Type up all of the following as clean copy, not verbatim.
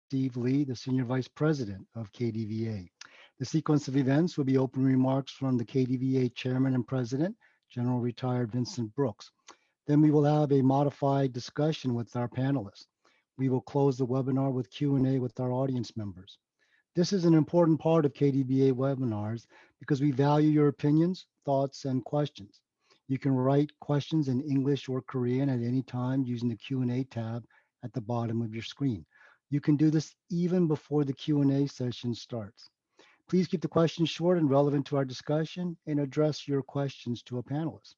Steve Lee, the Senior Vice President of KDVA. The sequence of events will be opening remarks from the KDVA Chairman and President, General Retired Vincent Brooks. Then we will have a modified discussion with our panelists. We will close the webinar with Q&A with our audience members. This is an important part of KDVA webinars because we value your opinions, thoughts, and questions. You can write questions in English or Korean at any time using the Q&A tab at the bottom of your screen. You can do this even before the Q&A session starts. Please keep the questions short and relevant to our discussion and address your questions to a panelist.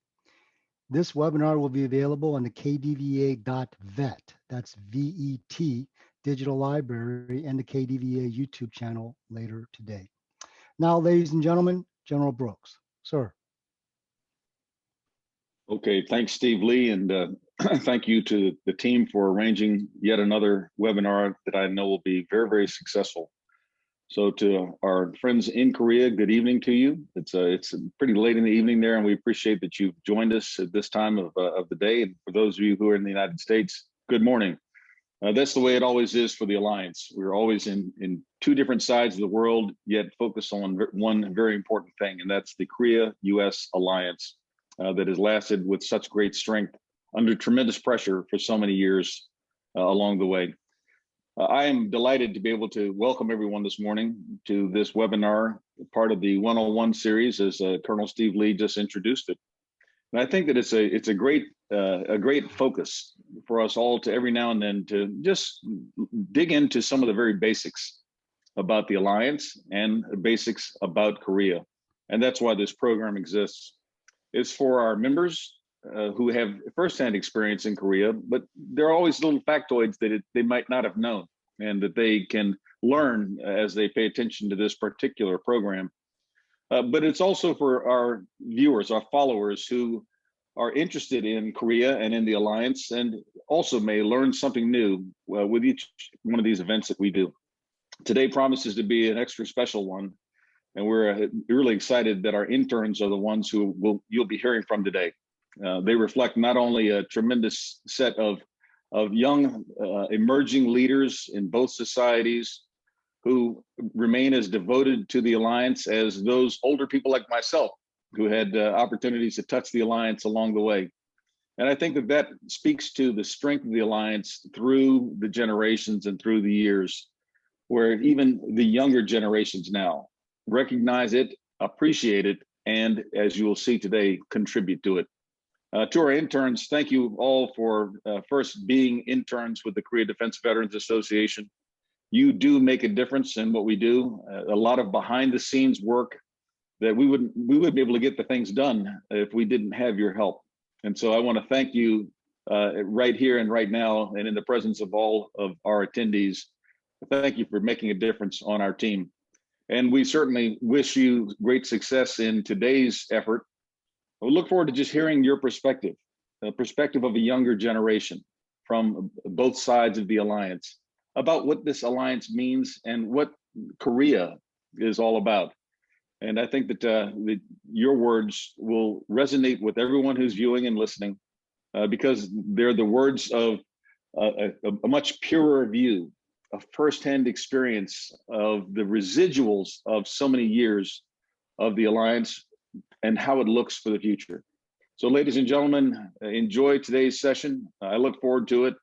This webinar will be available on the kdva.vet, that's VET, digital library, and the KDVA YouTube channel later today. Now, ladies and gentlemen, General Brooks, sir. Okay, thanks, Steve Lee, and thank you to the team for arranging yet another webinar that I know will be very, very successful. So to our friends in Korea, good evening to you. It's pretty late in the evening there, and we appreciate that you've joined us at this time of the day. And for those of you who are in the United States, good morning. That's the way it always is for the Alliance. We're always in two different sides of the world, yet focus on one very important thing, and that's the Korea-U.S. Alliance that has lasted with such great strength under tremendous pressure for so many years along the way. I am delighted to be able to welcome everyone this morning to this webinar, part of the 101 series, as Colonel Steve Lee just introduced it. And I think that it's a great focus for us all to every now and then to just dig into some of the very basics about the Alliance and the basics about Korea. And that's why this program exists. It's for our members who have firsthand experience in Korea, but there are always little factoids that they might not have known and that they can learn as they pay attention to this particular program. But it's also for our viewers, our followers who are interested in Korea and in the Alliance, and also may learn something new with each one of these events that we do. Today promises to be an extra special one, and we're really excited that our interns are the ones who you'll be hearing from today. They reflect not only a tremendous set of young emerging leaders in both societies who remain as devoted to the Alliance as those older people like myself who had opportunities to touch the Alliance along the way. And I think that speaks to the strength of the Alliance through the generations and through the years, where even the younger generations now recognize it, appreciate it, and as you will see today, contribute to it. To our interns, thank you all for first being interns with the Korea Defense Veterans Association. You do make a difference in what we do. A lot of behind the scenes work that we wouldn't be able to get the things done if we didn't have your help. And so I want to thank you right here and right now, and in the presence of all of our attendees. Thank you for making a difference on our team. And we certainly wish you great success in today's effort. We look forward to just hearing your perspective, the perspective of a younger generation from both sides of the Alliance, about what this Alliance means and what Korea is all about. And I think that your words will resonate with everyone who's viewing and listening because they're the words of a much purer view, a firsthand experience of the residuals of so many years of the Alliance and how it looks for the future. So ladies and gentlemen, enjoy today's session. I look forward to it.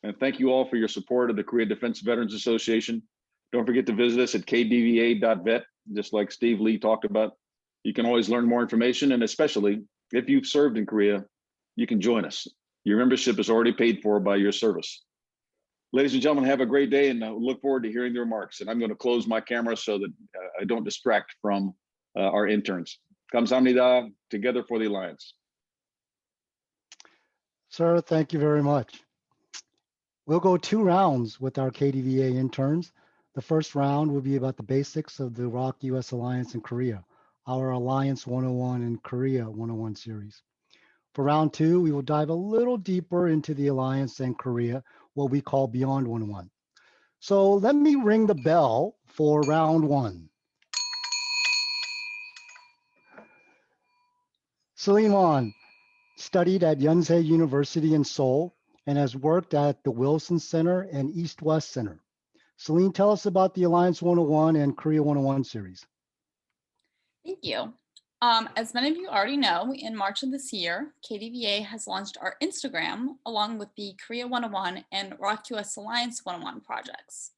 And thank you all for your support of the Korea Defense Veterans Association. Don't forget to visit us at kdva.vet, just like Steve Lee talked about. You can always learn more information, and especially if you've served in Korea, you can join us. Your membership is already paid for by your service. Ladies and gentlemen, have a great day, and I look forward to hearing the remarks. And I'm going to close my camera so that I don't distract from our interns. 감사합니다. Together for the Alliance. Sir, thank you very much. We'll go 2 rounds with our KDVA interns. The first round will be about the basics of the ROK-U.S. Alliance in Korea, our Alliance 101 and Korea 101 series. For round 2, we will dive a little deeper into the Alliance and Korea, what we call Beyond 101. So let me ring the bell for round 1. Suleiman studied at Yonsei University in Seoul and has worked at the Wilson Center and East-West Center. Celine, tell us about the Alliance 101 and Korea 101 series. Thank you. As many of you already know, in March of this year, KDVA has launched our Instagram along with the Korea 101 and ROK-U.S Alliance 101 projects.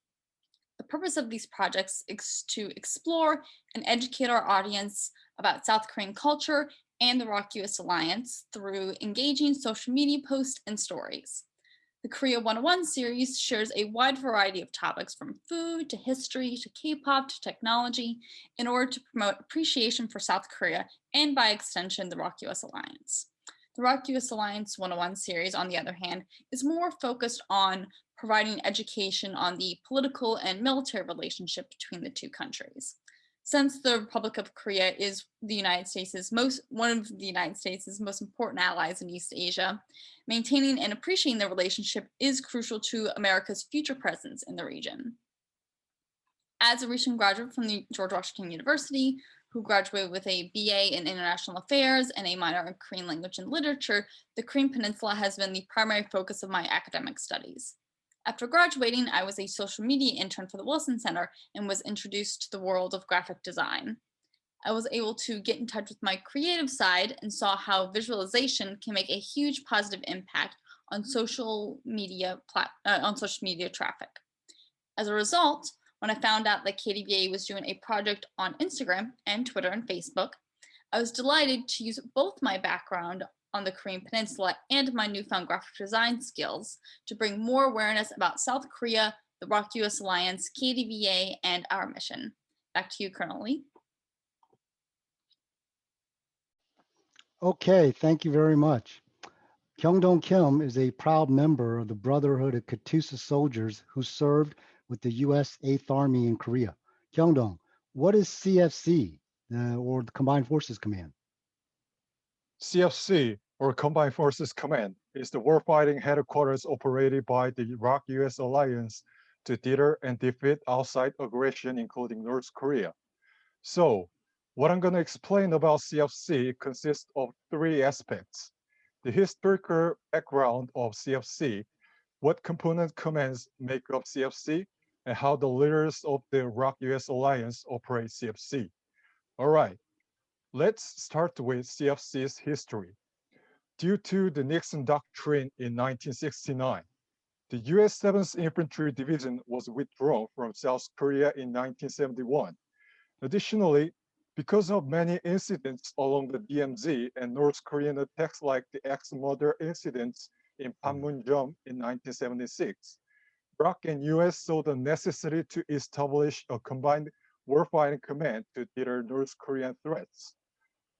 The purpose of these projects is to explore and educate our audience about South Korean culture and the ROK-U.S Alliance through engaging social media posts and stories. The Korea 101 series shares a wide variety of topics from food to history to K-pop to technology in order to promote appreciation for South Korea and by extension, the ROK-U.S Alliance. The ROK-U.S Alliance 101 series, on the other hand, is more focused on providing education on the political and military relationship between the two countries. Since the Republic of Korea is one of the United States' most important allies in East Asia, maintaining and appreciating the relationship is crucial to America's future presence in the region. As a recent graduate from the George Washington University, who graduated with a BA in International Affairs and a minor in Korean Language and Literature, the Korean Peninsula has been the primary focus of my academic studies. After graduating, I was a social media intern for the Wilson Center and was introduced to the world of graphic design. I was able to get in touch with my creative side and saw how visualization can make a huge positive impact on social media traffic. As a result, when I found out that KDVA was doing a project on Instagram and Twitter and Facebook, I was delighted to use both my background on the Korean Peninsula and my newfound graphic design skills to bring more awareness about South Korea, the ROK-U.S Alliance, KDVA, and our mission. Back to you, Colonel Lee. Okay, thank you very much. Kyung-dong Kim is a proud member of the Brotherhood of Katusa Soldiers who served with the U.S. 8th Army in Korea. Kyung-dong, what is CFC, or the Combined Forces Command? CFC, or Combined Forces Command, is the warfighting headquarters operated by the ROK-U.S Alliance to deter and defeat outside aggression, including North Korea. So, what I'm going to explain about CFC consists of three aspects: the historical background of CFC, what component commands make up CFC, and how the leaders of the ROK-U.S Alliance operate CFC. All right, let's start with CFC's history. Due to the Nixon Doctrine in 1969, the U.S. 7th Infantry Division was withdrawn from South Korea in 1971. Additionally, because of many incidents along the DMZ and North Korean attacks like the ex-mother incidents in Panmunjom in 1976, ROK and US saw the necessity to establish a combined warfighting command to deter North Korean threats.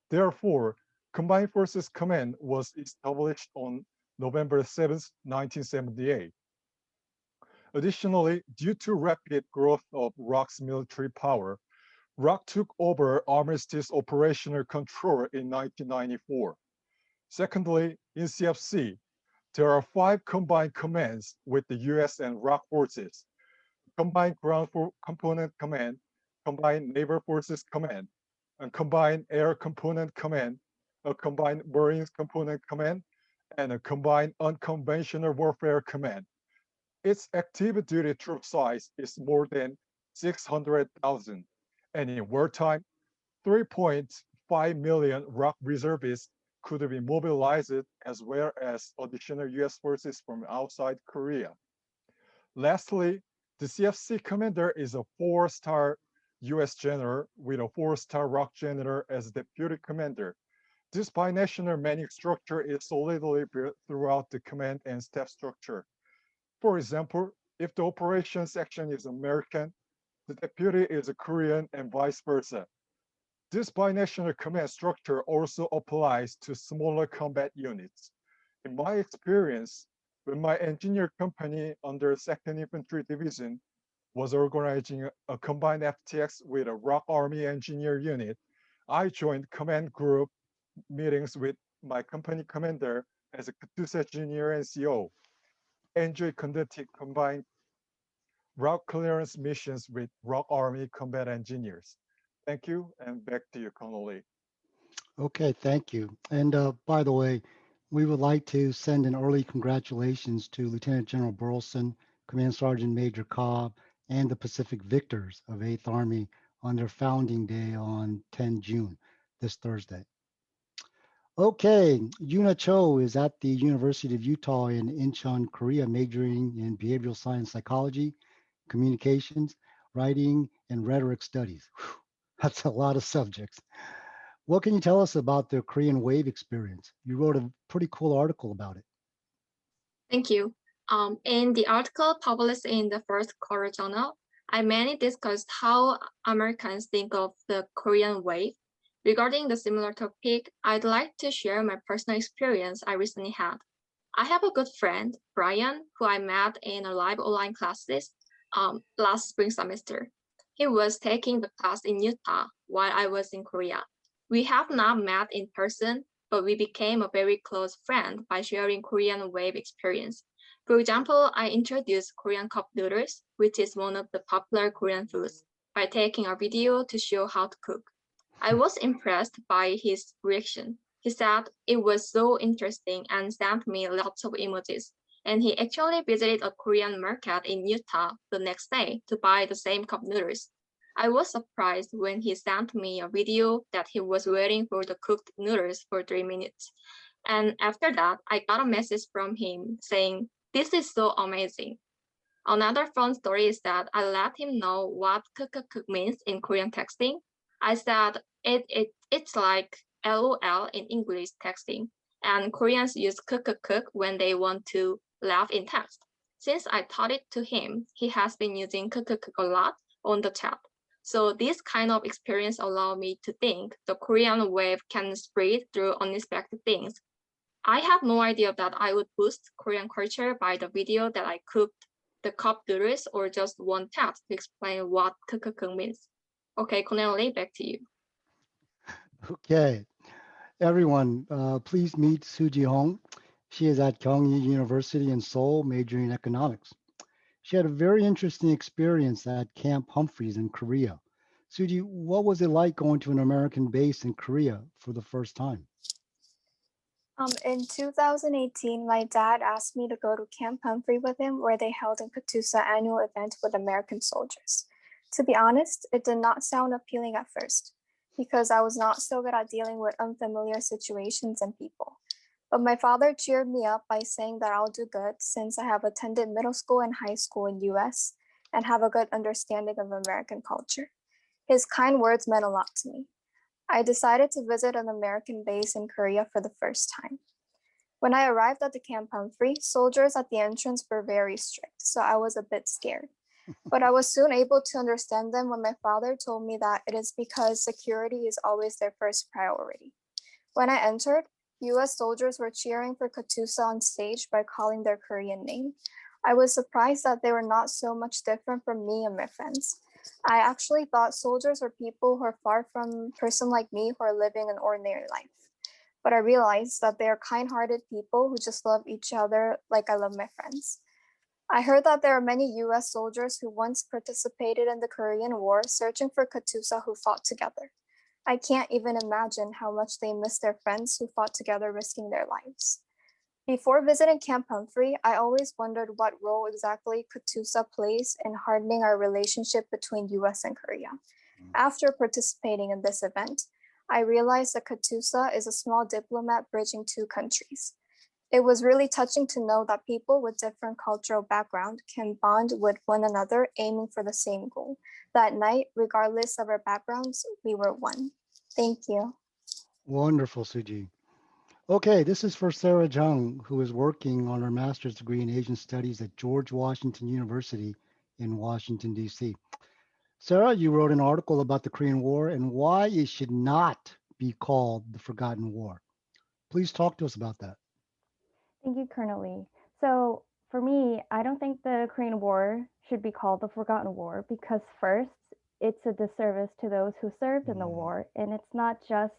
Therefore, Combined Forces Command was established on November 7, 1978. Additionally, due to rapid growth of ROK's military power, ROK took over Armistice operational control in 1994. Secondly, in CFC, there are 5 combined commands with the US and ROK forces: Combined Ground Component Command, Combined Naval Forces Command, a Combined Air Component Command, a Combined Marines Component Command, and a Combined Unconventional Warfare Command. Its active duty troop size is more than 600,000, and in wartime, 3.5 million ROK reservists could be mobilized, as well as additional US forces from outside Korea. Lastly, the CFC commander is a 4-star US general with a 4-star ROK general as deputy commander. This binational manning structure is solidly built throughout the command and staff structure. For example, if the operations section is American, the deputy is a Korean and vice versa. This binational command structure also applies to smaller combat units. In my experience, when my engineer company under 2nd Infantry Division was organizing a combined FTX with a ROK Army engineer unit, I joined command group meetings with my company commander as a Katusa engineer and CO. Enjoy conducting combined ROK clearance missions with ROK Army combat engineers. Thank you, and back to you, Colonel Lee. Okay, thank you. And by the way, we would like to send an early congratulations to Lieutenant General Burleson, Command Sergeant Major Cobb, and the Pacific victors of 8th Army on their founding day on 10 June, this Thursday. Okay, Yuna Cho is at the University of Utah in Incheon, Korea, majoring in behavioral science psychology, communications, writing, and rhetoric studies. Whew, that's a lot of subjects. What can you tell us about the Korean Wave experience? You wrote a pretty cool article about it. Thank you. In the article published in the First Quarter Journal, I mainly discussed how Americans think of the Korean wave. Regarding the similar topic, I'd like to share my personal experience I recently had. I have a good friend, Brian, who I met in a live online classes last spring semester. He was taking the class in Utah while I was in Korea. We have not met in person, but we became a very close friend by sharing Korean wave experience. For example, I introduced Korean cup noodles, which is one of the popular Korean foods, by taking a video to show how to cook. I was impressed by his reaction. He said it was so interesting and sent me lots of emojis. And he actually visited a Korean market in Utah the next day to buy the same cup noodles. I was surprised when he sent me a video that he was waiting for the cooked noodles for 3 minutes. And after that, I got a message from him saying, "This is so amazing." Another fun story is that I let him know what cook means in Korean texting. I said it's like LOL in English texting, and Koreans use cook when they want to laugh in text. Since I taught it to him, he has been using cook a lot on the chat. So this kind of experience allowed me to think the Korean wave can spread through unexpected things. I had no idea that I would boost Korean culture by the video that I cooked the cup noodles or just one text to explain what cook means. Okay, Cornelia, back to you. Okay, everyone, please meet Suji Hong. She is at Kyung University in Seoul, majoring in economics. She had a very interesting experience at Camp Humphreys in Korea. Suji, what was it like going to an American base in Korea for the first time? In 2018, my dad asked me to go to Camp Humphrey with him, where they held a Katusa annual event with American soldiers. To be honest, it did not sound appealing at first, because I was not so good at dealing with unfamiliar situations and people. But my father cheered me up by saying that I'll do good since I have attended middle school and high school in US and have a good understanding of American culture. His kind words meant a lot to me. I decided to visit an American base in Korea for the first time. When I arrived at the Camp Humphrey, soldiers at the entrance were very strict, so I was a bit scared. But I was soon able to understand them when my father told me that it is because security is always their first priority. When I entered, US soldiers were cheering for Katusa on stage by calling their Korean name. I was surprised that they were not so much different from me and my friends. I actually thought soldiers were people who are far from a person like me who are living an ordinary life. But I realized that they are kind-hearted people who just love each other like I love my friends. I heard that there are many US soldiers who once participated in the Korean War searching for Katusa who fought together. I can't even imagine how much they miss their friends who fought together risking their lives. Before visiting Camp Humphrey, I always wondered what role exactly Katusa plays in hardening our relationship between US and Korea. After participating in this event, I realized that Katusa is a small diplomat bridging two countries. It was really touching to know that people with different cultural background can bond with one another aiming for the same goal. That night, regardless of our backgrounds, we were one. Thank you. Wonderful, Suji. Okay, this is for Sarah Jung, who is working on her master's degree in Asian Studies at George Washington University in Washington, D.C. Sarah, you wrote an article about the Korean War and why it should not be called the Forgotten War. Please talk to us about that. Thank you, Colonel Lee. So for me, I don't think the Korean War should be called the Forgotten War because first, it's a disservice to those who served in the war, and it's not just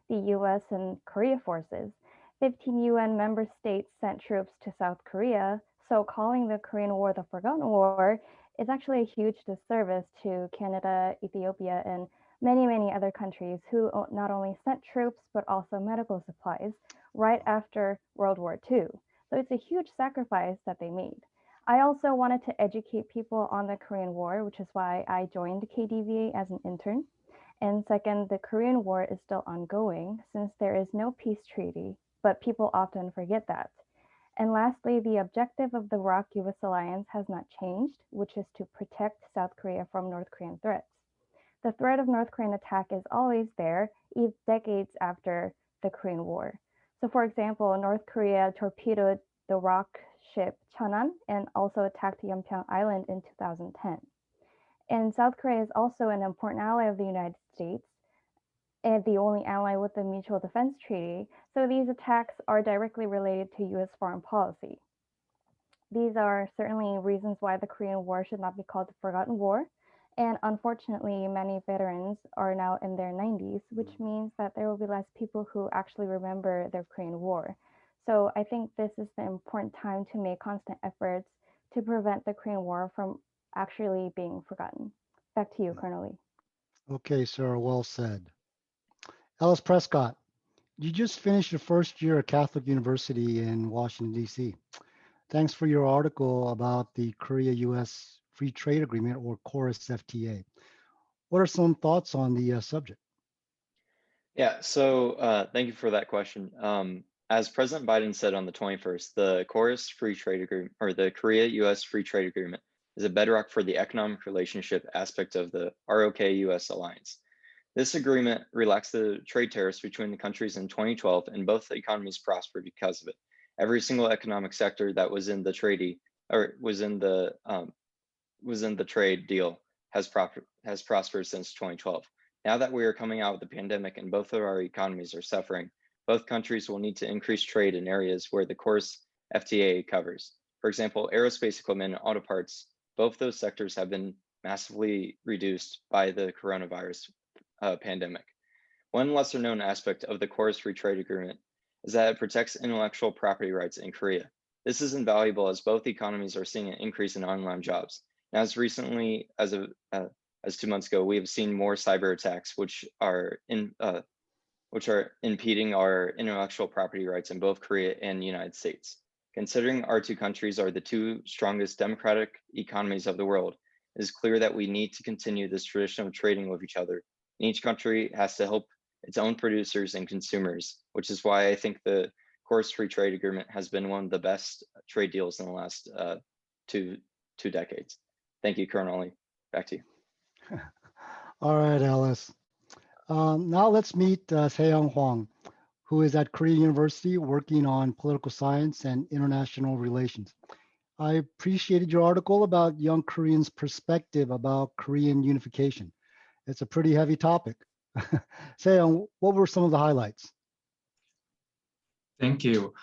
the US and Korea forces. 15 UN member states sent troops to South Korea, so calling the Korean War the Forgotten War is actually a huge disservice to Canada, Ethiopia, and many other countries who not only sent troops, but also medical supplies right after World War II. So it's a huge sacrifice that they made. I also wanted to educate people on the Korean War, which is why I joined KDVA as an intern. And second, the Korean War is still ongoing since there is no peace treaty, but people often forget that. And lastly, the objective of the ROK-U.S. Alliance has not changed, which is to protect South Korea from North Korean threats. The threat of North Korean attack is always there, decades after the Korean War. So for example, North Korea torpedoed the ROK ship Cheonan and also attacked Yeonpyeong Island in 2010. And South Korea is also an important ally of the United States and the only ally with the Mutual Defense Treaty. So these attacks are directly related to US foreign policy. These are certainly reasons why the Korean War should not be called the Forgotten War. And unfortunately, many veterans are now in their 90s, which means that there will be less people who actually remember the Korean War. So I think this is the important time to make constant efforts to prevent the Korean War from actually being forgotten. Back to you, Colonel Lee. Okay, sir, well said. Ellis Prescott, you just finished your first year at Catholic University in Washington, D.C. Thanks for your article about the Korea-U.S. Free Trade Agreement, or KORUS FTA. What are some thoughts on the subject? Yeah, so thank you for that question. As President Biden said on the 21st, the KORUS Free Trade Agreement, or the Korea-U.S. Free Trade Agreement, is a bedrock for the economic relationship aspect of the ROK-U.S. Alliance. This agreement relaxed the trade tariffs between the countries in 2012, and both economies prospered because of it. Every single economic sector that was in the treaty, or was in the trade deal, has prospered since 2012. Now that we are coming out of the pandemic and both of our economies are suffering, both countries will need to increase trade in areas where the KORUS FTA covers. For example, aerospace equipment and auto parts, both those sectors have been massively reduced by the coronavirus pandemic. One lesser known aspect of the KORUS Free Trade Agreement is that it protects intellectual property rights in Korea. This is invaluable as both economies are seeing an increase in online jobs. Now, as recently as 2 months ago, we have seen more cyber attacks, which are impeding our intellectual property rights in both Korea and the United States. Considering our two countries are the two strongest democratic economies of the world, it is clear that we need to continue this tradition of trading with each other. And each country has to help its own producers and consumers, which is why I think the KORUS Free Trade Agreement has been one of the best trade deals in the last two decades. Thank you, Colonel Lee. Back to you. All right, Alice. Now let's meet Seyoung Hwang, who is at Korea University working on political science and international relations. I appreciated your article about young Koreans' perspective about Korean unification. It's a pretty heavy topic. Seyoung, what were some of the highlights? Thank you.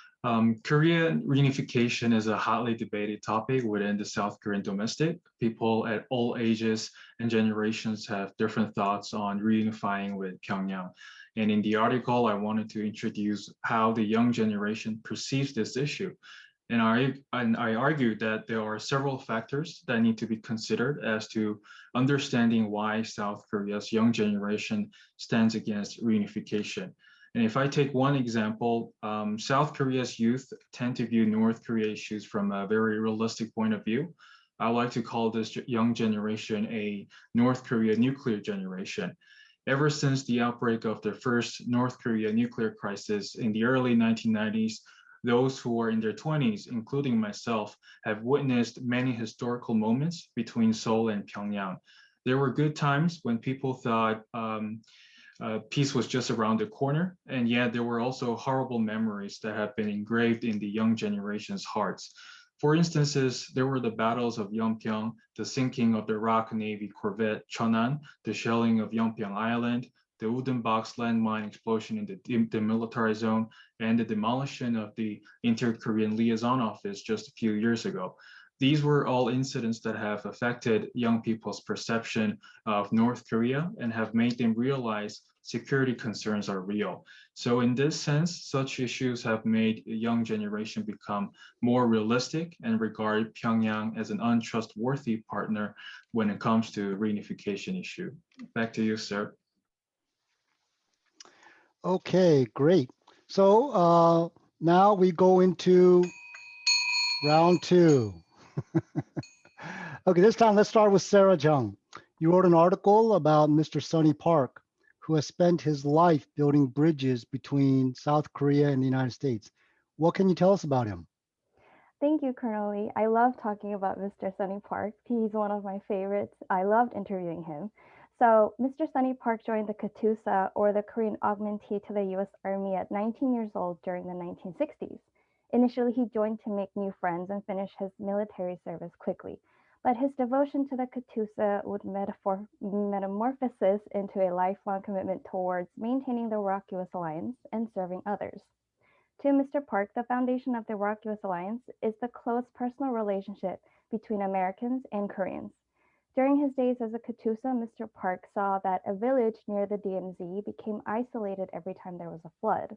Korean reunification is a hotly debated topic within the South Korean domestic. People at all ages and generations have different thoughts on reunifying with Pyongyang. And in the article, I wanted to introduce how the young generation perceives this issue. And I argued that there are several factors that need to be considered as to understanding why South Korea's young generation stands against reunification. And if I take one example, South Korea's youth tend to view North Korea issues from a very realistic point of view. I like to call this young generation a North Korea nuclear generation. Ever since the outbreak of the first North Korea nuclear crisis in the early 1990s, those who are in their 20s, including myself, have witnessed many historical moments between Seoul and Pyongyang. There were good times when people thought peace was just around the corner, and yet there were also horrible memories that have been engraved in the young generation's hearts. For instances, there were the battles of Yeonpyeong, the sinking of the ROK Navy corvette Cheonan, the shelling of Yeonpyeong Island, the wooden box landmine explosion in the demilitarized zone, and the demolition of the Inter-Korean Liaison Office just a few years ago. These were all incidents that have affected young people's perception of North Korea and have made them realize security concerns are real. So in this sense, such issues have made a young generation become more realistic and regard Pyongyang as an untrustworthy partner when it comes to reunification issue. Back to you, sir. Okay, great. So now we go into round two. Okay, this time let's start with Sarah Jung. You wrote an article about Mr. Sonny Park, who has spent his life building bridges between South Korea and the United States. What can you tell us about him? Thank you, Colonel Lee. I love talking about Mr. Sonny Park. He's one of my favorites. I loved interviewing him. So Mr. Sonny Park joined the KDVA, or the Korean augmentee to the US Army, at 19 years old during the 1960s. Initially, he joined to make new friends and finish his military service quickly. But his devotion to the KDVA would metamorphosis into a lifelong commitment towards maintaining the ROK-U.S. Alliance and serving others. To Mr. Park, the foundation of the ROK-U.S. Alliance is the close personal relationship between Americans and Koreans. During his days as a KDVA, Mr. Park saw that a village near the DMZ became isolated every time there was a flood.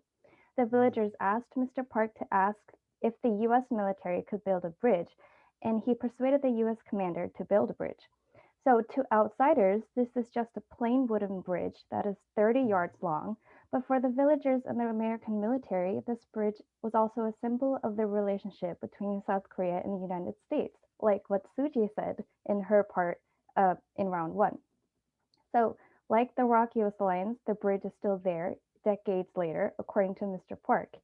The villagers asked Mr. Park to ask if the U.S. military could build a bridge, and he persuaded the U.S. commander to build a bridge. So to outsiders, this is just a plain wooden bridge that is 30 yards long, but for the villagers and the American military, this bridge was also a symbol of the relationship between South Korea and the United States, like what Suji said in her part in round one. So, like the ROK-U.S. Alliance, the bridge is still there decades later, according to Mr. Park.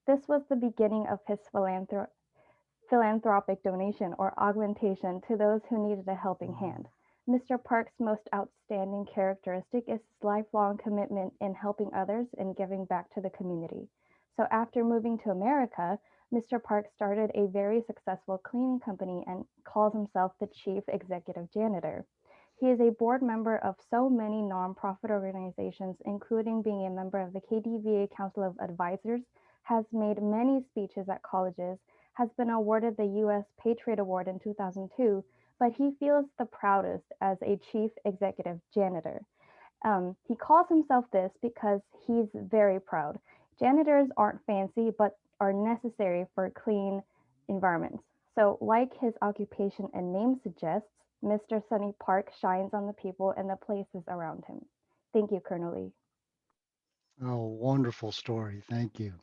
This was the beginning of his philanthropic donation or augmentation to those who needed a helping hand. Mr. Park's most outstanding characteristic is his lifelong commitment in helping others and giving back to the community. So after moving to America, Mr. Park started a very successful cleaning company and calls himself the chief executive janitor. He is a board member of so many nonprofit organizations, including being a member of the KDVA Council of Advisors, has made many speeches at colleges, has been awarded the U.S. Patriot Award in 2002, but he feels the proudest as a chief executive janitor. He calls himself this because he's very proud. Janitors aren't fancy, but are necessary for clean environments. So like his occupation and name suggests, Mr. Sonny Park shines on the people and the places around him. Thank you, Colonel Lee. Oh, wonderful story. Thank you.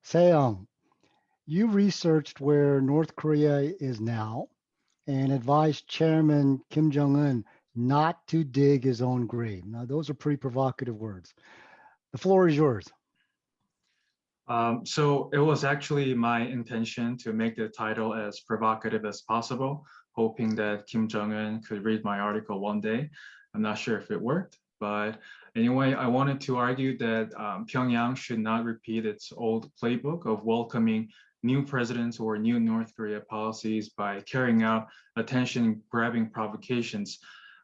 Seong, you researched where North Korea is now and advised Chairman Kim Jong-un not to dig his own grave. Now, those are pretty provocative words. The floor is yours. So it was actually my intention to make the title as provocative as possible, hoping that Kim Jong-un could read my article one day. I'm not sure if it worked, but anyway, I wanted to argue that Pyongyang should not repeat its old playbook of welcoming new presidents or new North Korea policies by carrying out attention-grabbing provocations.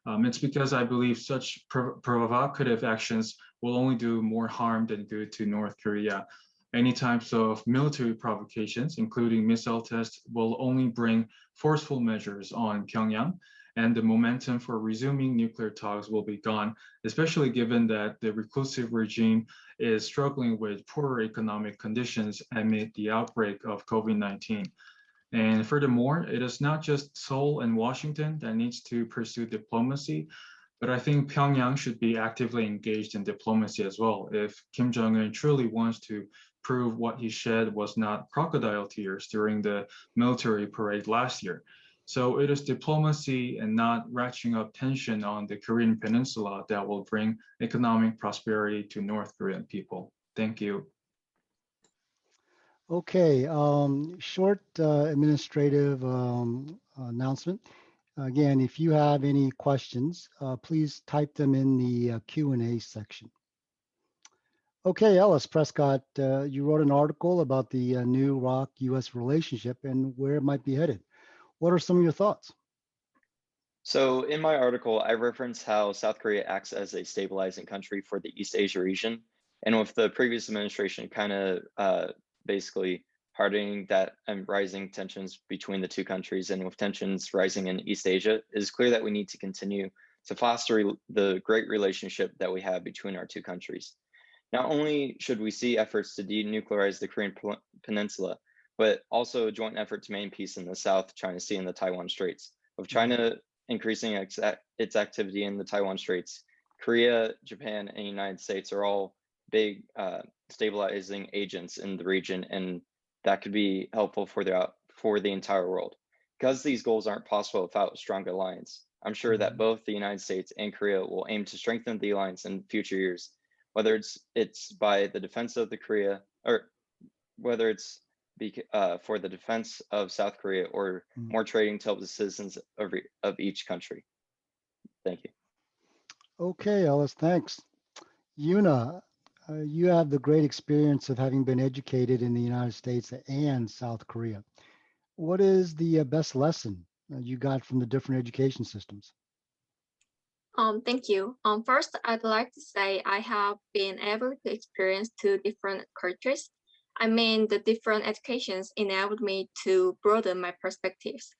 It's because I believe such provocative actions will only do more harm than good to North Korea. Any types of military provocations, including missile tests, will only bring forceful measures on Pyongyang, and the momentum for resuming nuclear talks will be gone, especially given that the reclusive regime is struggling with poorer economic conditions amid the outbreak of COVID-19. And furthermore, it is not just Seoul and Washington that needs to pursue diplomacy, but I think Pyongyang should be actively engaged in diplomacy as well if Kim Jong-un truly wants to prove what he shed was not crocodile tears during the military parade last year. So it is diplomacy and not ratcheting up tension on the Korean Peninsula that will bring economic prosperity to North Korean people. Thank you. Okay, short administrative announcement. Again, if you have any questions, please type them in the Q&A section. Okay, Ellis Prescott, you wrote an article about the new ROK-U.S. relationship and where it might be headed. What are some of your thoughts? So in my article, I reference how South Korea acts as a stabilizing country for the East Asia region. And with the previous administration kind of basically hardening that and rising tensions between the two countries, and with tensions rising in East Asia, it is clear that we need to continue to foster the great relationship that we have between our two countries. Not only should we see efforts to denuclearize the Korean Peninsula, but also a joint effort to maintain peace in the South China Sea and the Taiwan Straits. With China increasing its activity in the Taiwan Straits, Korea, Japan, and the United States are all big stabilizing agents in the region, and that could be helpful for the entire world. because these goals aren't possible without a strong alliance. I'm sure that both the United States and Korea will aim to strengthen the alliance in future years, whether it's by the defense of the Korea, or whether it's for the defense of South Korea, or more trading to help the citizens of each country. Thank you. Okay, Ellis, thanks. Yuna, you have the great experience of having been educated in the United States and South Korea. What is the best lesson you got from the different education systems? Thank you. First, I'd like to say I have been able to experience two different cultures. I mean, the different educations enabled me to broaden my perspectives.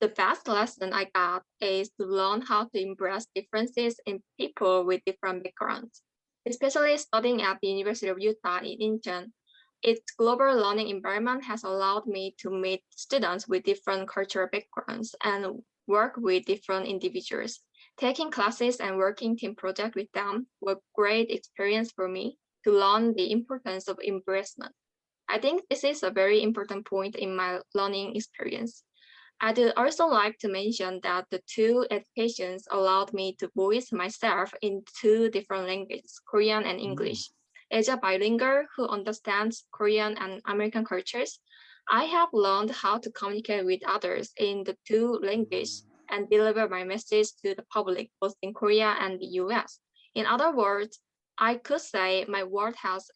The best lesson I got is to learn how to embrace differences in people with different backgrounds, especially studying at the University of Utah in Incheon. Its global learning environment has allowed me to meet students with different cultural backgrounds and work with different individuals. Taking classes and working team projects with them were great experience for me to learn the importance of embracement. I think this is a very important point in my learning experience. I'd also like to mention that the two educations allowed me to voice myself in two different languages, Korean and English. As a bilingual who understands Korean and American cultures, I have learned how to communicate with others in the two languages and deliver my message to the public both in Korea and the US. In other words, I could say my world has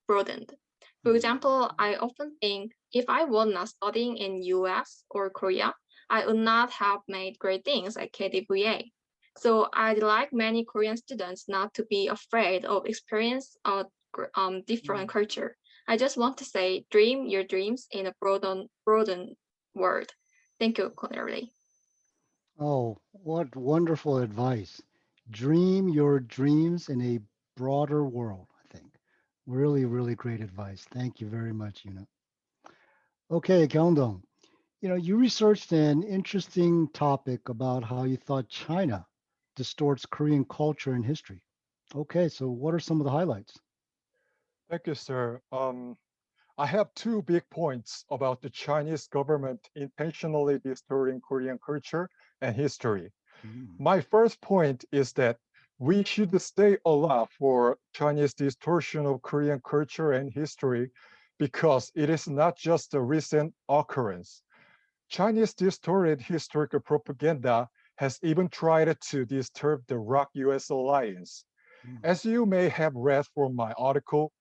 broadened. For example, I often think if I were not studying in US or Korea, I would not have made great things at KDVA. So I'd like many Korean students not to be afraid of experience a different culture. I just want to say, dream your dreams in a broaden world. Thank you, clearly. Oh, what wonderful advice. Dream your dreams in a broader world, I think. Really, really great advice. Thank you very much, Yuna. Okay, Gyeongdong, you researched an interesting topic about how you thought China distorts Korean culture and history. Okay, so what are some of the highlights? Thank you, sir. I have two big points about the Chinese government intentionally distorting Korean culture and history. My first point is that we should stay alert for Chinese distortion of Korean culture and history because it is not just a recent occurrence. Chinese distorted historical propaganda has even tried to disturb the ROK-U.S. alliance. As you may have read from my article,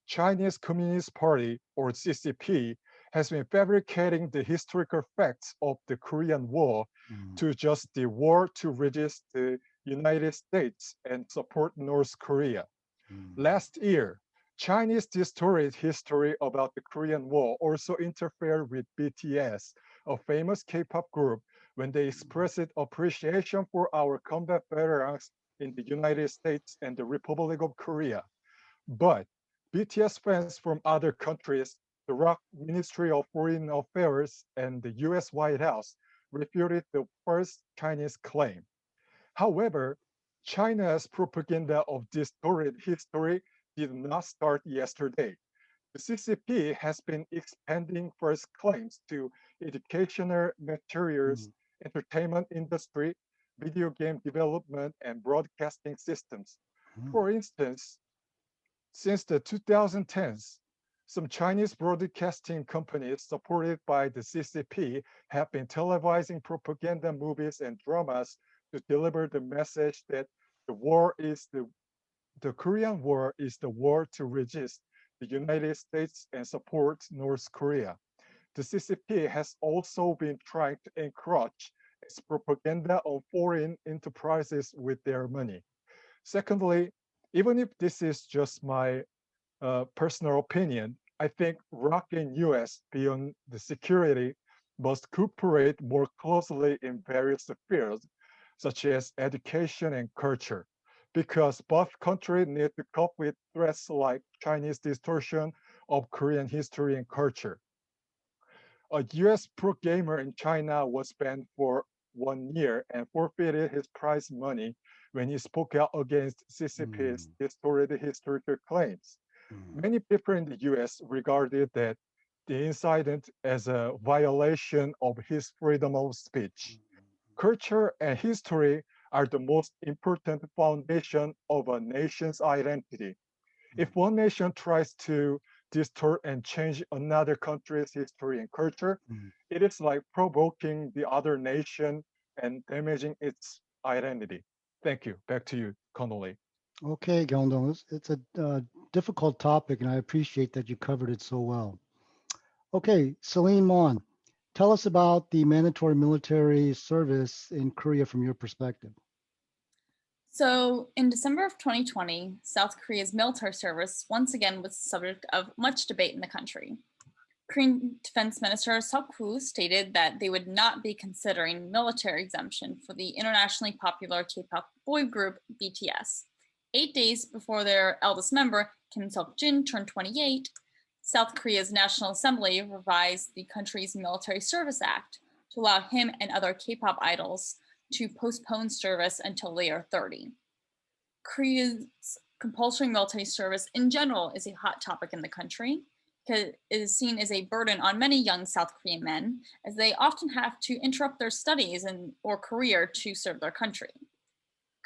Chinese Communist Party, or CCP, has been fabricating the historical facts of the Korean War to just the war to resist the United States and support North Korea. Last year, Chinese distorted history about the Korean War also interfered with BTS, a famous K-pop group, when they expressed appreciation for our combat veterans in the United States and the Republic of Korea. But BTS fans from other countries, the ROK Ministry of Foreign Affairs and the US White House refuted the first Chinese claim. However, China's propaganda of distorted history did not start yesterday. The CCP has been expanding false claims to educational materials, entertainment industry, video game development, and broadcasting systems. For instance, since the 2010s, some Chinese broadcasting companies supported by the CCP have been televising propaganda movies and dramas to deliver the message that the Korean War is the war to resist the United States and support North Korea. The CCP has also been trying to encroach its propaganda on foreign enterprises with their money. Secondly, even if this is just my personal opinion, I think ROK-U.S. beyond the security must cooperate more closely in various fields, such as education and culture, because both countries need to cope with threats like Chinese distortion of Korean history and culture. A US pro gamer in China was banned for 1 year and forfeited his prize money when he spoke out against CCP's distorted historical claims. Many people in the US regarded that the incident as a violation of his freedom of speech. Culture and history are the most important foundation of a nation's identity. If one nation tries to distort and change another country's history and culture, it is like provoking the other nation and damaging its identity. Thank you. Back to you, Connolly. Okay, Gyeongdong, it's a difficult topic, and I appreciate that you covered it so well. Okay, Celine Mon, tell us about the mandatory military service in Korea from your perspective. So in December of 2020, South Korea's military service once again was the subject of much debate in the country. Korean Defense Minister Seok-woo stated that they would not be considering military exemption for the internationally popular K-pop boy group BTS. 8 days before their eldest member, Kim Seok-jin, turned 28, South Korea's National Assembly revised the country's Military Service Act to allow him and other K-pop idols to postpone service until they are 30. Korea's compulsory military service in general is a hot topic in the country because it is seen as a burden on many young South Korean men, as they often have to interrupt their studies or career to serve their country.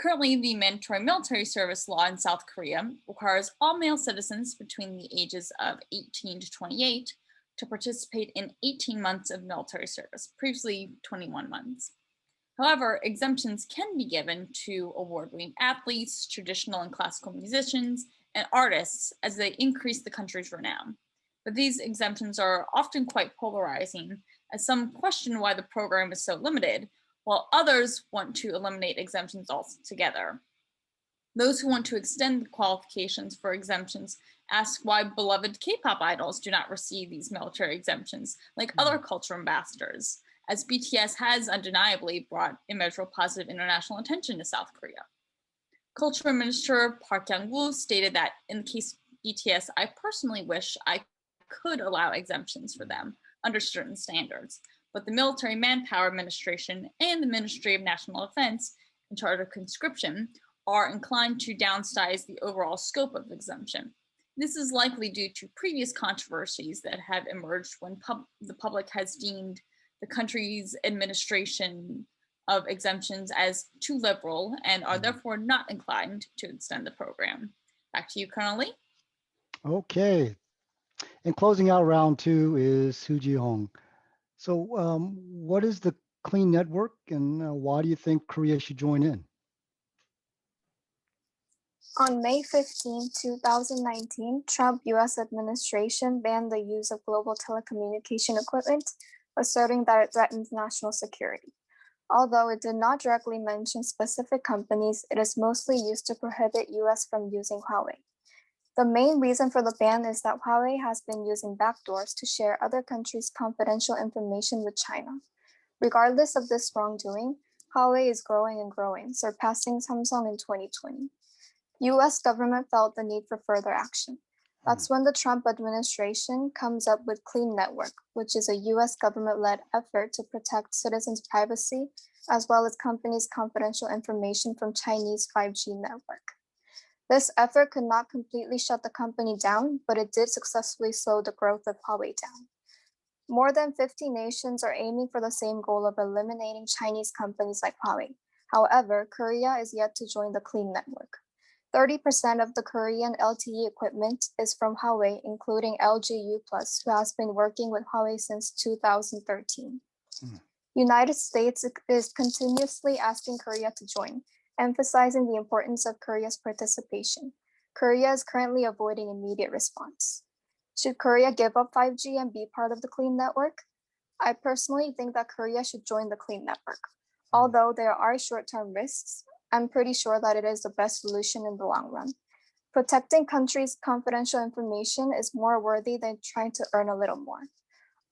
Currently, the mandatory military service law in South Korea requires all male citizens between the ages of 18 to 28 to participate in 18 months of military service, previously 21 months. However, exemptions can be given to award-winning athletes, traditional and classical musicians, and artists as they increase the country's renown. But these exemptions are often quite polarizing, as some question why the program is so limited, while others want to eliminate exemptions altogether. Those who want to extend the qualifications for exemptions ask why beloved K-pop idols do not receive these military exemptions like other cultural ambassadors, as BTS has undeniably brought immeasurable positive international attention to South Korea. Culture Minister Park Yang-woo stated that in the case of BTS, I personally wish I could allow exemptions for them under certain standards, but the Military Manpower Administration and the Ministry of National Defense, in charge of conscription, are inclined to downsize the overall scope of exemption. This is likely due to previous controversies that have emerged when the public has deemed the country's administration of exemptions as too liberal and are therefore not inclined to extend the program. Back to you, Colonel Lee. Okay, and closing out round two is Suji Hong. So what is the Clean Network, and why do you think Korea should join in? On May 15, 2019, Trump U.S. administration banned the use of global telecommunication equipment, asserting that it threatens national security. Although it did not directly mention specific companies, it is mostly used to prohibit U.S. from using Huawei. The main reason for the ban is that Huawei has been using backdoors to share other countries' confidential information with China. Regardless of this wrongdoing, Huawei is growing and growing, surpassing Samsung in 2020. US government felt the need for further action. That's when the Trump administration comes up with Clean Network, which is a US government-led effort to protect citizens' privacy, as well as companies' confidential information from Chinese 5G network. This effort could not completely shut the company down, but it did successfully slow the growth of Huawei down. More than 50 nations are aiming for the same goal of eliminating Chinese companies like Huawei. However, Korea is yet to join the Clean Network. 30% of the Korean LTE equipment is from Huawei, including LG-U+, who has been working with Huawei since 2013. United States is continuously asking Korea to join, emphasizing the importance of Korea's participation. Korea is currently avoiding immediate response. Should Korea give up 5G and be part of the Clean Network? I personally think that Korea should join the Clean Network. Although there are short-term risks, I'm pretty sure that it is the best solution in the long run. Protecting countries' confidential information is more worthy than trying to earn a little more.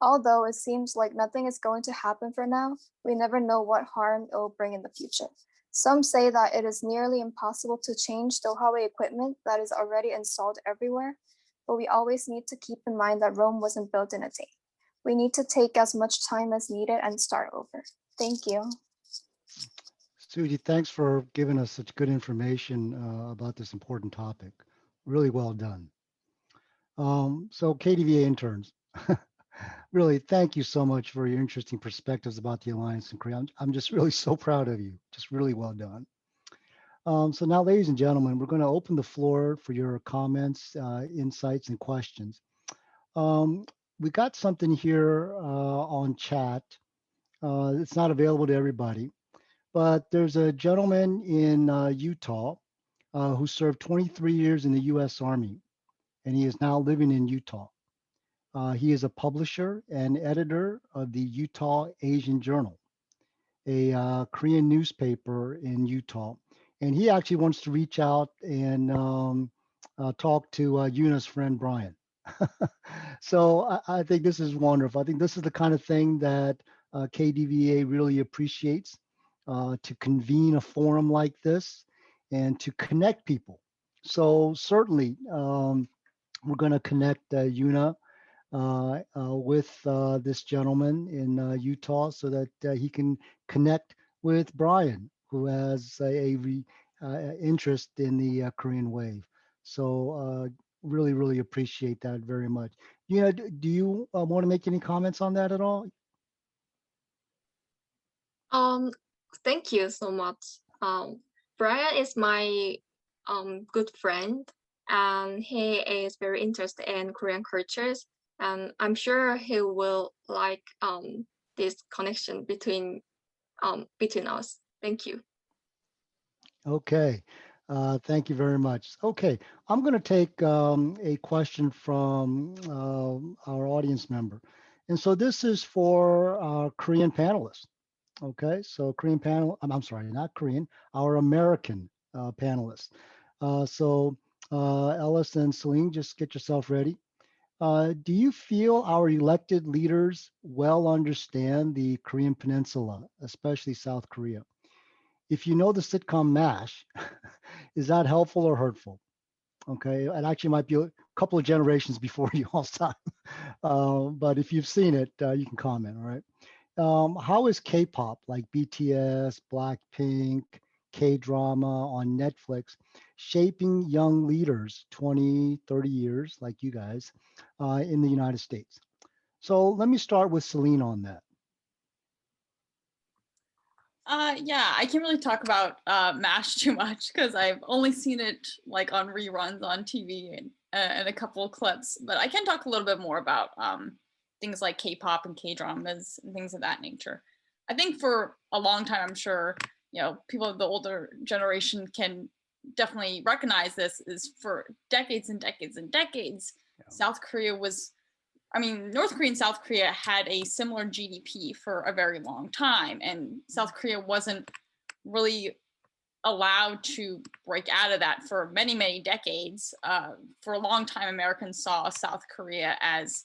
Although it seems like nothing is going to happen for now, we never know what harm it will bring in the future. Some say that it is nearly impossible to change the Huawei equipment that is already installed everywhere, but we always need to keep in mind that Rome wasn't built in a day. We need to take as much time as needed and start over. Thank you. Suji, thanks for giving us such good information about this important topic. Really well done. So KDVA interns, Really, thank you so much for your interesting perspectives about the Alliance in Korea. I'm just really so proud of you. Just really well done. So now, ladies and gentlemen, we're going to open the floor for your comments, insights, and questions. Um, we got something here on chat. It's not available to everybody, but there's a gentleman in Utah who served 23 years in the U.S. Army, and he is now living in Utah. He is a publisher and editor of the Utah Asian Journal, a Korean newspaper in Utah. And he actually wants to reach out and talk to Yuna's friend Brian. So I think this is wonderful. I think this is the kind of thing that KDVA really appreciates, to convene a forum like this and to connect people. So certainly we're going to connect Yuna with this gentleman in Utah so that he can connect with Brian, who has interest in the Korean wave. So really, really appreciate that very much. Do you want to make any comments on that at all? Thank you so much. Brian is my good friend, and he is very interested in Korean cultures, and I'm sure he will like this connection between us. Thank you. Okay. Thank you very much. Okay, I'm going to take a question from our audience member. And so this is for our Korean panelists. Okay, so Korean panel, I'm sorry, not Korean, our American panelists. Ellis and Celine, just get yourself ready. Do you feel our elected leaders well understand the Korean Peninsula, especially South Korea? If you know the sitcom MASH, is that helpful or hurtful? Okay, it actually might be a couple of generations before you all's time. But if you've seen it, you can comment, all right? How is K-pop like BTS, Blackpink, K-drama on Netflix shaping young leaders 20, 30 years like you guys in the United States? So let me start with Celine on that. Yeah, I can't really talk about MASH too much because I've only seen it like on reruns on TV and a couple of clips. But I can talk a little bit more about things like K-pop and K-dramas and things of that nature. I think for a long time, I'm sure people of the older generation can definitely recognize this. Is for decades and decades and decades, South Korea was. North Korea and South Korea had a similar GDP for a very long time, and South Korea wasn't really allowed to break out of that for many, many decades. For a long time, Americans saw South Korea as,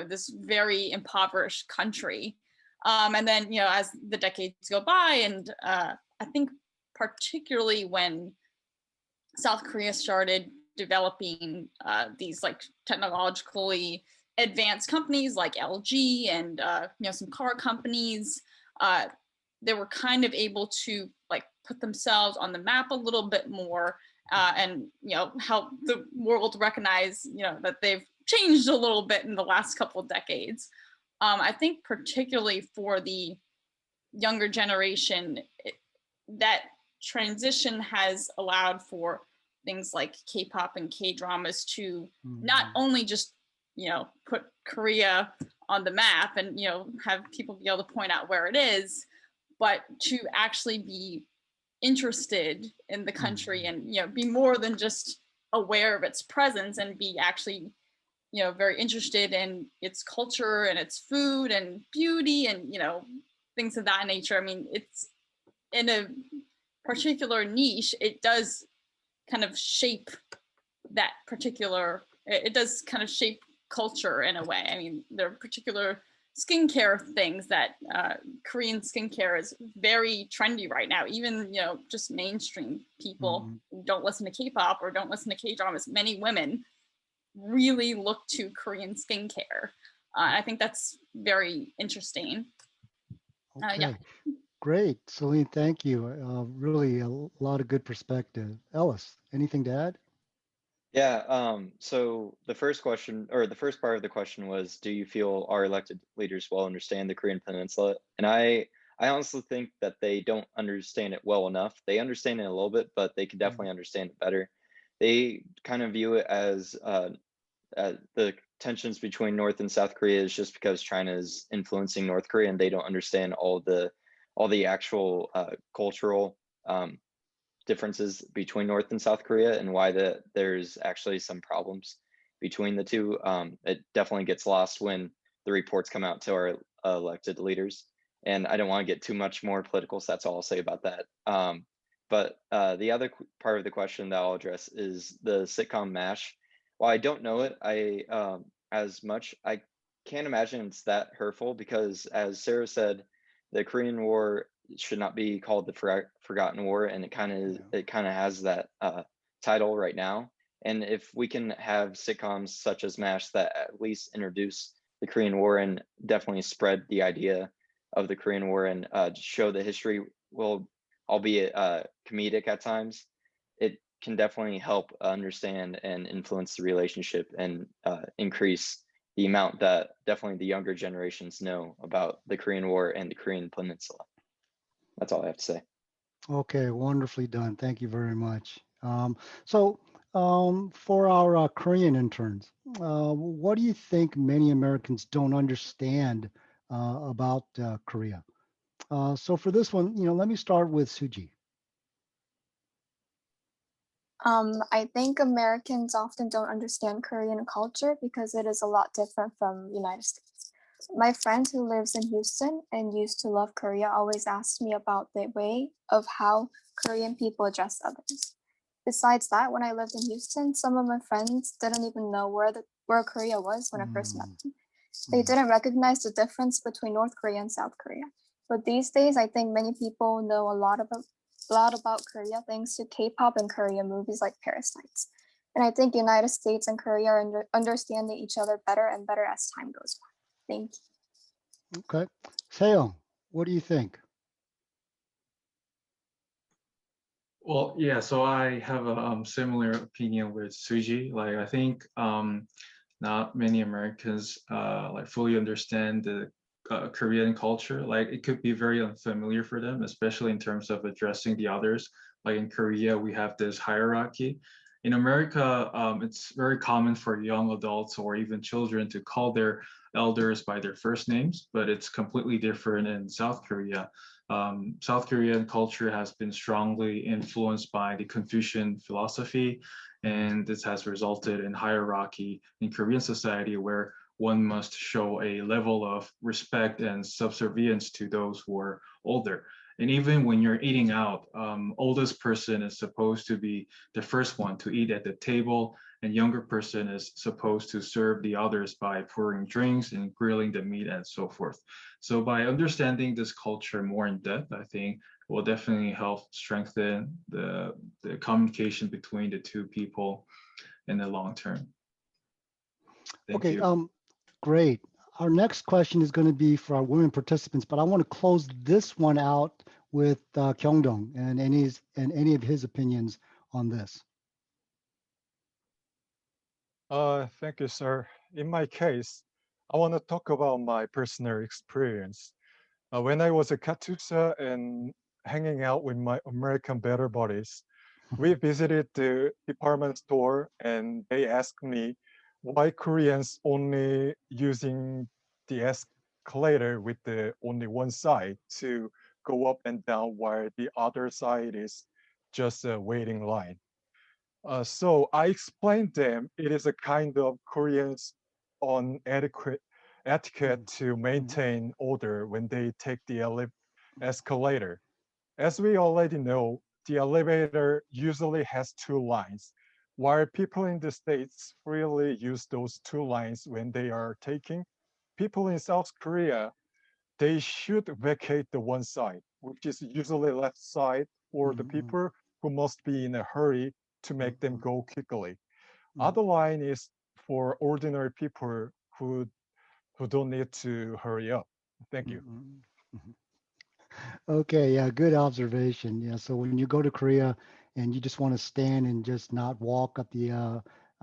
this very impoverished country. And then, as the decades go by, and I think particularly when South Korea started developing these like technologically advanced companies like LG and some car companies, they were kind of able to like put themselves on the map a little bit more and help the world recognize that they've changed a little bit in the last couple of decades. I think particularly for the younger generation, that transition has allowed for things like K-pop and K-dramas to not only just put Korea on the map and have people be able to point out where it is, but to actually be interested in the country and be more than just aware of its presence and be actually very interested in its culture and its food and beauty and things of that nature. It's in a particular niche, it does kind of shape that particular, it does kind of shape culture in a way. There are particular skincare things that Korean skincare is very trendy right now. Even, just mainstream people who don't listen to K-pop or don't listen to K-dramas, many women really look to Korean skincare. I think that's very interesting. Okay. Yeah. Great, Celine, thank you. Really a lot of good perspective. Ellis, anything to add? Yeah, so the first question, or the first part of the question was, do you feel our elected leaders well understand the Korean Peninsula? And I honestly think that they don't understand it well enough. They understand it a little bit, but they could definitely understand it better. They kind of view it as the tensions between North and South Korea is just because China is influencing North Korea, and they don't understand all the actual cultural differences between North and South Korea and why there's actually some problems between the two. It definitely gets lost when the reports come out to our elected leaders. And I don't want to get too much more political, so that's all I'll say about that. But the other part of the question that I'll address is the sitcom MASH. While I don't know it, as much, I can't imagine it's that hurtful because, as Sarah said, the Korean War should not be called the Forgotten War, and it kind of has that title right now. And if we can have sitcoms such as MASH that at least introduce the Korean War and definitely spread the idea of the Korean War and show the history, will, albeit comedic at times, it can definitely help understand and influence the relationship and increase the amount that definitely the younger generations know about the Korean War and the Korean Peninsula. That's all I have to say. Okay, wonderfully done. Thank you very much. For our Korean interns, what do you think many Americans don't understand about Korea? So for this one, let me start with Suji. I think Americans often don't understand Korean culture because it is a lot different from United States. My friend who lives in Houston and used to love Korea always asks me about the way of how Korean people address others. Besides that, when I lived in Houston, some of my friends didn't even know where Korea was when I first met them. They didn't recognize the difference between North Korea and South Korea. But these days, I think many people know a lot about Korea thanks to K-pop and Korean movies like Parasites. And I think United States and Korea are understanding each other better and better as time goes by. Thank you. Okay. Seo, what do you think? Well, yeah, so I have a similar opinion with Suji. Like, I think not many Americans like fully understand the Korean culture. Like, it could be very unfamiliar for them, especially in terms of addressing the others. Like in Korea, we have this hierarchy. In America, it's very common for young adults or even children to call their elders by their first names, but it's completely different in South Korea. South Korean culture has been strongly influenced by the Confucian philosophy, and this has resulted in hierarchy in Korean society where one must show a level of respect and subservience to those who are older. And even when you're eating out, oldest person is supposed to be the first one to eat at the table, and younger person is supposed to serve the others by pouring drinks and grilling the meat and so forth. So by understanding this culture more in depth, I think will definitely help strengthen the communication between the two people in the long term. Thank you. Great. Our next question is going to be for our women participants, but I want to close this one out with Kyungdong and any of his opinions on this. Thank you, sir. In my case, I want to talk about my personal experience. When I was a Katusha and hanging out with my American better buddies, we visited the department store and they asked me why Koreans only using the escalator with the only one side to go up and down while the other side is just a waiting line. So I explained them it is a kind of Koreans on etiquette to maintain order when they take the escalator. As we already know, the elevator usually has two lines, while people in the States freely use those two lines when they are taking. People in South Korea, they should vacate the one side, which is usually left side for the people who must be in a hurry to make them go quickly. Other line is for ordinary people who don't need to hurry up. Thank you. Okay, yeah, good observation. Yeah, so when you go to Korea and you just want to stand and just not walk up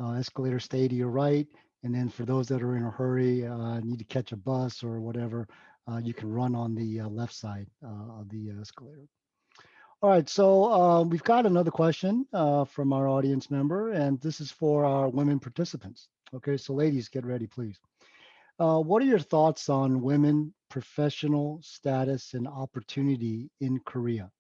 escalator stay to your right. And then for those that are in a hurry, need to catch a bus or whatever, you can run on the left side of the escalator. All right, so we've got another question from our audience member, and this is for our women participants. Okay, so ladies, get ready, please. What are your thoughts on women professional status and opportunity in Korea?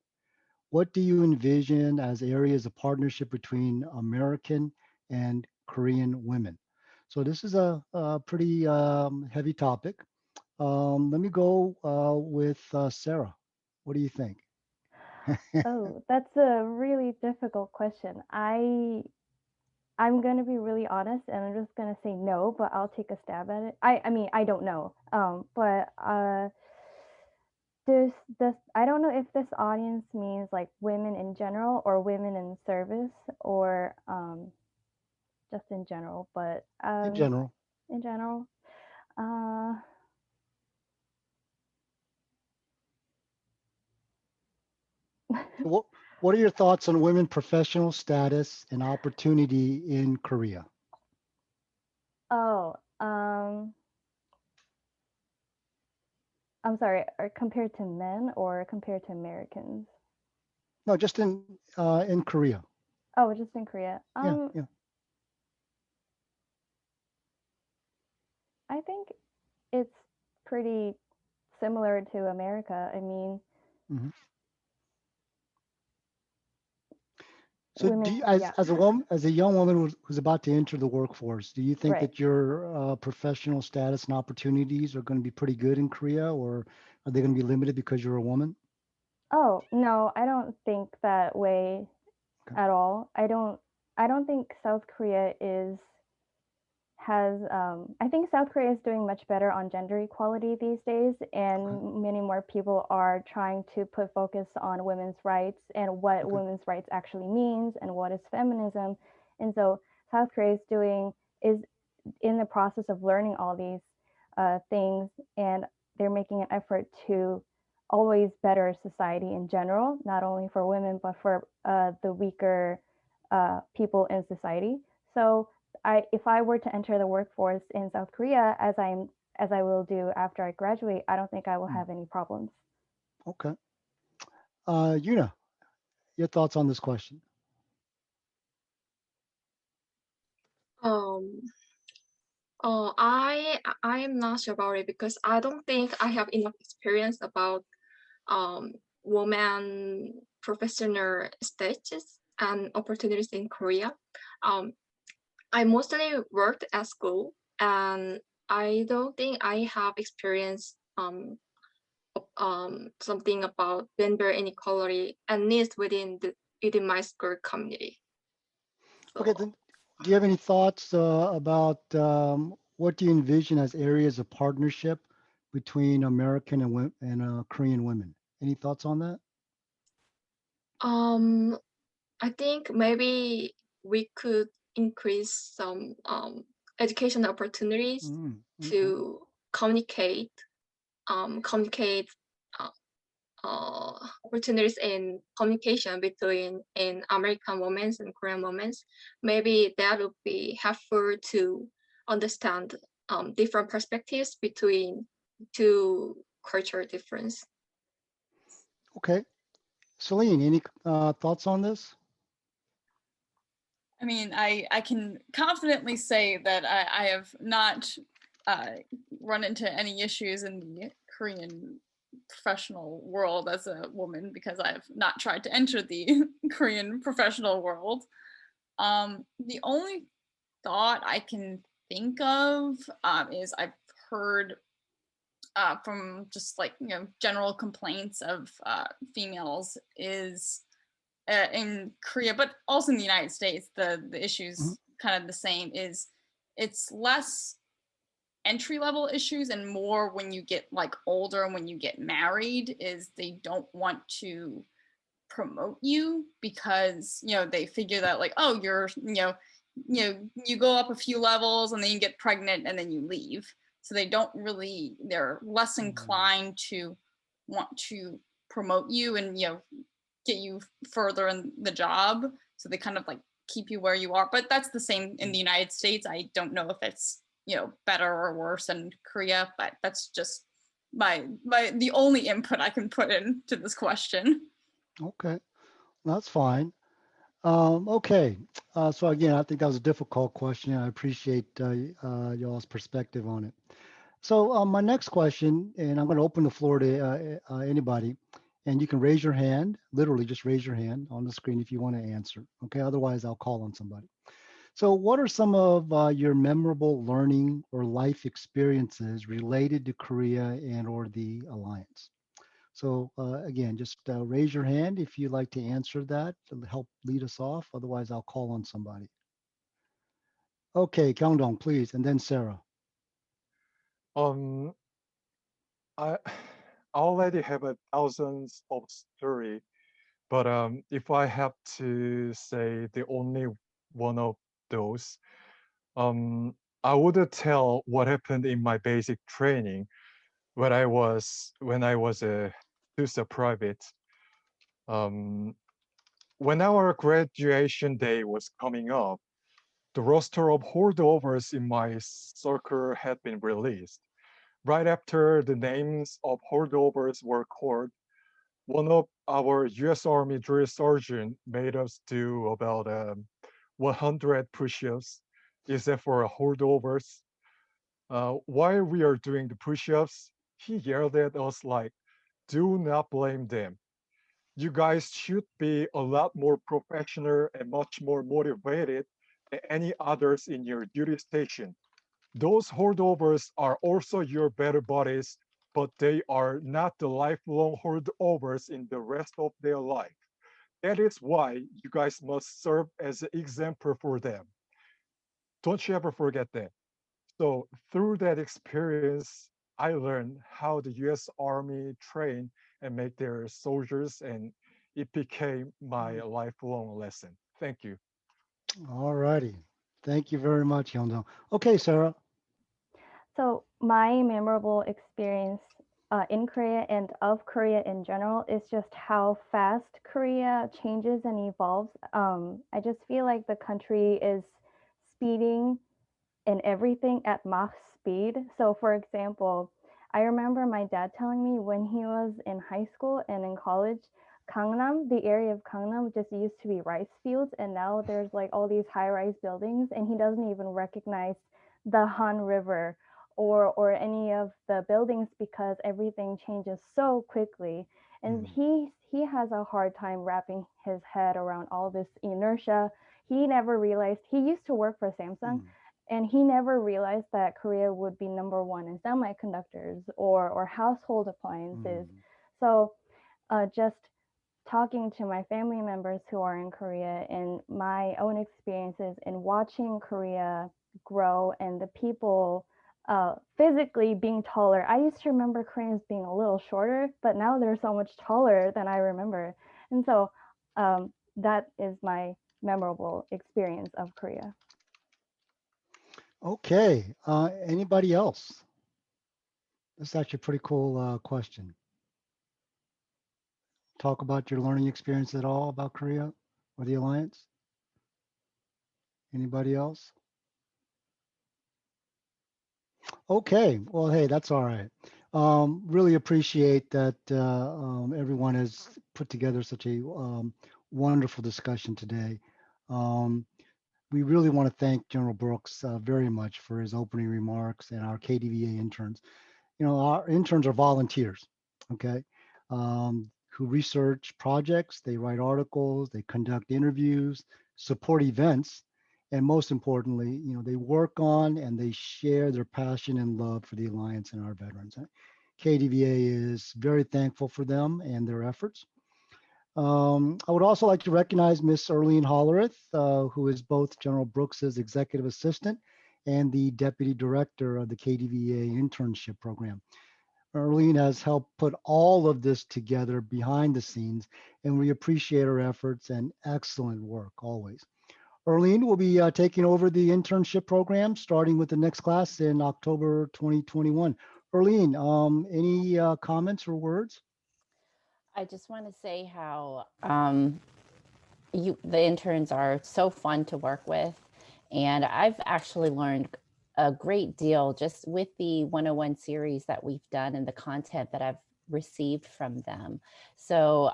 What do you envision as areas of partnership between American and Korean women? So this is a pretty heavy topic. Let me go with Sarah. What do you think? Oh, that's a really difficult question. I'm gonna be really honest, and I'm just gonna say no, but I'll take a stab at it. I mean, I don't know. But this I don't know if this audience means like women in general or women in service or just in general. But In general. in general, uh, What are your thoughts on women professional status and opportunity in Korea? oh, I'm sorry, compared to men or compared to Americans? No, just in Korea. Oh, just in Korea. Yeah. I think it's pretty similar to America. I mean, Mhm. So do women, you, yeah, as a woman, as a young woman who's about to enter the workforce, do you think right. that your professional status and opportunities are going to be pretty good in Korea, or are they going to be limited because you're a woman? Oh, no, I don't think that way Okay. at all. I don't think South Korea has I think South Korea is doing much better on gender equality these days, and Okay. many more people are trying to put focus on women's rights and what Okay. women's rights actually means and what is feminism. And so South Korea is in the process of learning all these things, and they're making an effort to always better society in general, not only for women but for the weaker people in society. So if I were to enter the workforce in South Korea, as I will do after I graduate, I don't think I will have any problems. Okay. Yuna, your thoughts on this question? Um, I am not sure about it because I don't think I have enough experience about woman professional status and opportunities in Korea. I mostly worked at school, and I don't think I have experienced something about gender inequality and needs within my school community. Okay, So, then do you have any thoughts about what do you envision as areas of partnership between American and Korean women? Any thoughts on that? I think maybe we could increase some education opportunities Okay. to communicate opportunities in communication between in American women and Korean women. Maybe that would be helpful to understand different perspectives between two cultural difference. Okay. Celine, any thoughts on this? I mean, I can confidently say that I have not run into any issues in the Korean professional world as a woman because I have not tried to enter the Korean professional world. The only thought I can think of is I've heard from just like, you know, general complaints of females is in Korea, but also in the United States, the issues kind of the same. Is it's less entry level issues and more when you get like older and when you get married. Is they don't want to promote you because, you know, they figure that like, oh, you're, you go up a few levels and then you get pregnant and then you leave. So they're less inclined to want to promote you and, you know, get you further in the job. So they kind of like keep you where you are. But that's the same in the United States. I don't know if it's, you know, better or worse in Korea, but that's just the only input I can put into this question. Okay, that's fine. Okay, so again, I think that was a difficult question. I appreciate y'all's perspective on it. So my next question, and I'm going to open the floor to anybody, and you can raise your hand, literally just raise your hand on the screen if you want to answer. Okay, otherwise I'll call on somebody. So what are some of your memorable learning or life experiences related to Korea and or the Alliance? So again, just raise your hand if you'd like to answer that to help lead us off. Otherwise, I'll call on somebody. Okay, Kyungdong, please, and then Sarah. I I already have a thousands of story, but if I have to say the only one of those, I would tell what happened in my basic training when I was a TUSA private. When our graduation day was coming up, the roster of holdovers in my circle had been released. Right after the names of holdovers were called, one of our U.S. Army drill sergeant made us do about 100 push-ups, except for holdovers. While we are doing the push-ups, he yelled at us like, "Do not blame them. You guys should be a lot more professional and much more motivated than any others in your duty station. Those holdovers are also your better buddies, but they are not the lifelong holdovers in the rest of their life. That is why you guys must serve as an example for them. Don't you ever forget that." So through that experience, I learned how the U.S. Army train and make their soldiers, and it became my lifelong lesson. Thank you. All righty. Thank you very much, Hyundong. Okay, Sarah. So my memorable experience in Korea and of Korea in general is just how fast Korea changes and evolves. I just feel like the country is speeding in everything at Mach speed. So for example, I remember my dad telling me when he was in high school and in college, Gangnam, the area of Gangnam just used to be rice fields, and now there's like all these high-rise buildings, and he doesn't even recognize the Han River or any of the buildings because everything changes so quickly. And he has a hard time wrapping his head around all this inertia. He never realized he used to work for Samsung, and he never realized that Korea would be #1 in semiconductors or household appliances. So just talking to my family members who are in Korea and my own experiences in watching Korea grow and the people physically being taller. I used to remember Koreans being a little shorter, but now they're so much taller than I remember. And so that is my memorable experience of Korea. Okay, anybody else? That's actually a pretty cool question. Talk about your learning experience at all about Korea or the Alliance? Anybody else? Okay, well, hey, that's all right. Really appreciate that everyone has put together such a wonderful discussion today. We really want to thank General Brooks very much for his opening remarks and our KDVA interns. You know, our interns are volunteers, okay, who research projects, they write articles, they conduct interviews, support events, and most importantly, you know, they work on and they share their passion and love for the Alliance and our veterans. KDVA is very thankful for them and their efforts. I would also like to recognize Miss Erlene Hollerith, who is both General Brooks's executive assistant and the deputy director of the KDVA internship program. Erlene has helped put all of this together behind the scenes, and we appreciate her efforts and excellent work always. Erlene will be taking over the internship program, starting with the next class in October 2021. Erlene, any comments or words? I just want to say how the interns are so fun to work with. And I've actually learned a great deal just with the 101 series that we've done and the content that I've received from them. So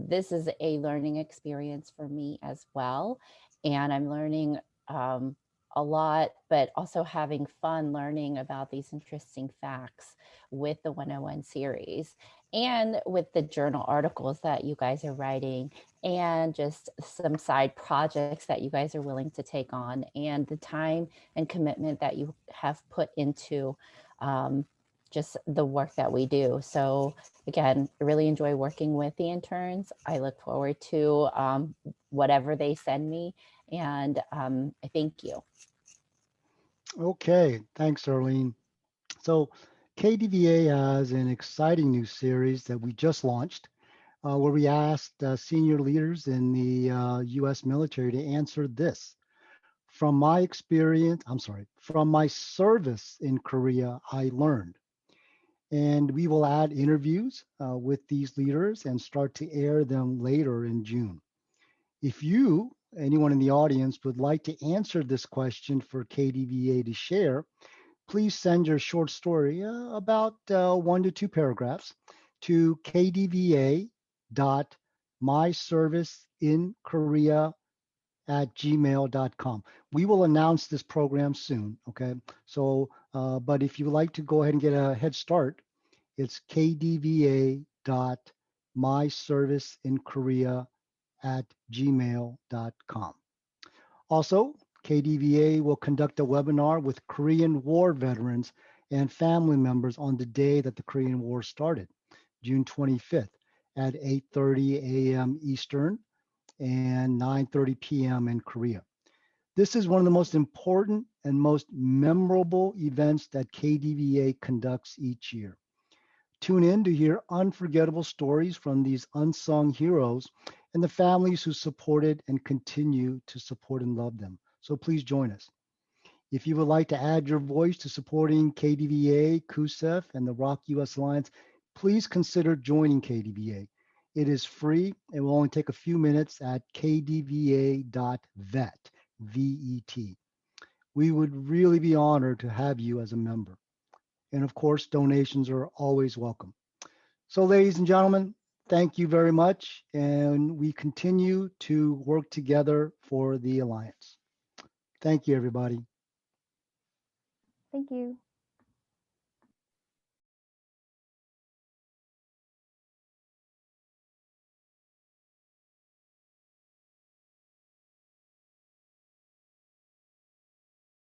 this is a learning experience for me as well. And I'm learning a lot, but also having fun learning about these interesting facts with the 101 series and with the journal articles that you guys are writing and just some side projects that you guys are willing to take on and the time and commitment that you have put into just the work that we do. So again, I really enjoy working with the interns. I look forward to whatever they send me, and I thank you. Okay, thanks, Arlene. So KDVA has an exciting new series that we just launched where we asked senior leaders in the US military to answer this. From my experience, from my service in Korea, I learned. And we will add interviews with these leaders and start to air them later in June. If you, anyone in the audience, would like to answer this question for KDVA to share, please send your short story, about 1 to 2 paragraphs, to kdva.myserviceinkorea@gmail.com. We will announce this program soon, okay? So, but if you would like to go ahead and get a head start, it's kdva.myserviceinkorea@gmail.com. Also, KDVA will conduct a webinar with Korean War veterans and family members on the day that the Korean War started, June 25th at 8:30 a.m. Eastern and 9:30 p.m. in Korea. This is one of the most important and most memorable events that KDVA conducts each year. Tune in to hear unforgettable stories from these unsung heroes and the families who supported and continue to support and love them. So please join us. If you would like to add your voice to supporting KDVA, KUSEF, and the ROK-U.S. Alliance, please consider joining KDVA. It is free and will only take a few minutes at kdva.vet, V-E-T. We would really be honored to have you as a member. And of course, donations are always welcome. So ladies and gentlemen, thank you very much. And we continue to work together for the Alliance. Thank you, everybody. Thank you.